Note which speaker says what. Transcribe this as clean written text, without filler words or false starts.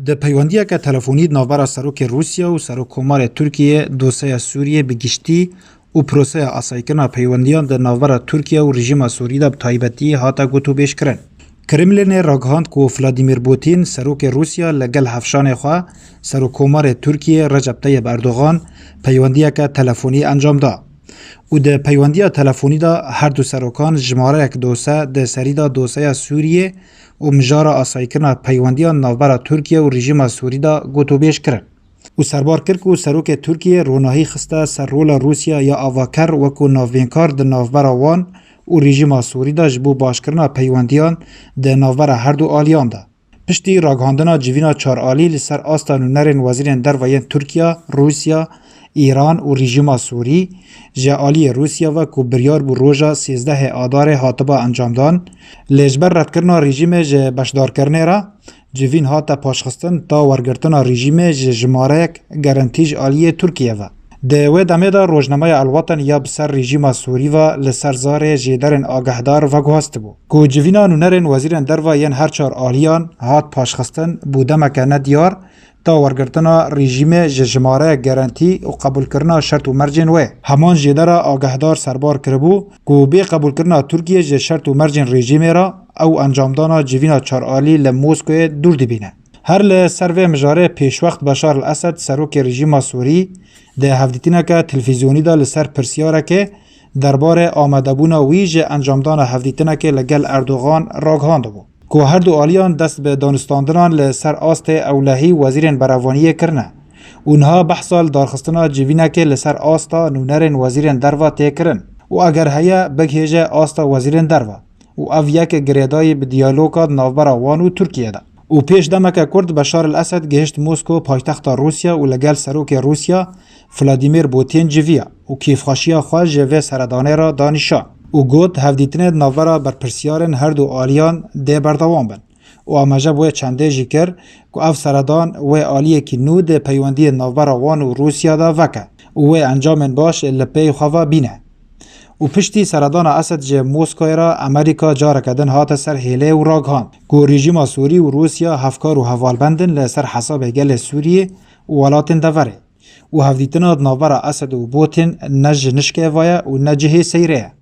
Speaker 1: د پیوندیه تلفونی نوبر سروک روسیا و سروک کمار ترکیه دوسیه سوریه بگشتی و پروسه آسایکنا پیوندیان د نوبر ترکیه و رژیم سوری دا بتایبتی هاتا گوتو بیش کرن. کرملین راگهاند که ولادیمیر پوتین سروک روسیا لگل هفشان خواه سروک کمار ترکیه رجب طیب اردوغان پیوندیه تلفونی انجام دا. و د پیوندیه تلفونی دا هر دو سروکان جماره یک دوسه د سری دا دوسیه سوریه و مجاره آسایکنا پیوندیان نوبر ترکیه و رژیم سوری دا گوتو بیش کرن. و سربار کرد که سروک ترکیه روناهی خسته سر رول روسیا یا آواکر وکو ناوینکار د نوبر وان و رژیم سوری دا جبو باشکرنا پیوندیان د نوبر هر دو آلیان دا. پشتی راگهاندنا جوینا چار آلی لسر آستان و نرین وزیرین در وین ترکیه، روسیا، ایران و رژیم سوری جالی روسیا و کو بریار بو روژا 13 آدار هاتبا انجام دان لجبر رد کرنا رژیم ج بشدار کرنه را جوین هاتا پاشخستن تا ورگرتنا رژیم ج جمارک گارانتیج آلی ترکیه و ده و دمه دا روزنامه الوطن یا بسر رژیم سوری و لسر زار جیدرن آگهدار و گوست بو کو جوینا نونرن وزیرن در و ین هر چار آلیان هات پاشخستن بودمک ندیار تا ورگرتنا رژیم جماره گارانتی و قبول کرنا شرط و مرجن و همان جدرا آگهدار سربار کربو کو بی قبول کرنا ترکیه ج شرط و مرجن رژیم را او انجام دانا جوینا چار آلی لموسکو دور دبینه هر ل سروی مجاره پیش وقت بشار الاسد سروک رژیم سوری ده هفدیتینا که تلویزیونی دا لسر پرسیاره که درباره آمده بونا ویج انجام دانا هفدیتینا که لگل اردوغان راگهاند بو که هر دو آلیان دست به دانستاندنان لسر آست اولهی وزیرین براوانیه کرنه. اونها بحثال دارخستنا جوینه که لسر آستا نونرین وزیرین دروا تی کرن و اگر هیا بگهیجه آستا وزیرین دروا و او یک گریدای به دیالوگات نوبر وان و ترکیه ده. و پیش دمک کرد بشار الاسد گهشت موسکو پایتخت روسیا و لگل سروک روسیا ولادیمیر پوتین جویا و کیفخاشیا خواه جوه سردانه را دانشان. و گوت هفدیتنه نوورا بر پرسیارن هر دو آلیان ده بردوان بن و آمجه بوی چنده جیکر که اف سردان و آلیه که نو ده پیوندی نوورا وان و روسیا دا وکه و انجامن باش لپی خواه بینه و پشتی سردان اسد جه موسکوی را امریکا جاره کدن هات سر هیله و راگهاند که رژیم سوری و روسیا هفکار و حوالبندن لسر حساب گل سوریه و ولاتن دوره و هفدیتنه نوورا اسد و پوتین نج نشکه وایه و نجه سیره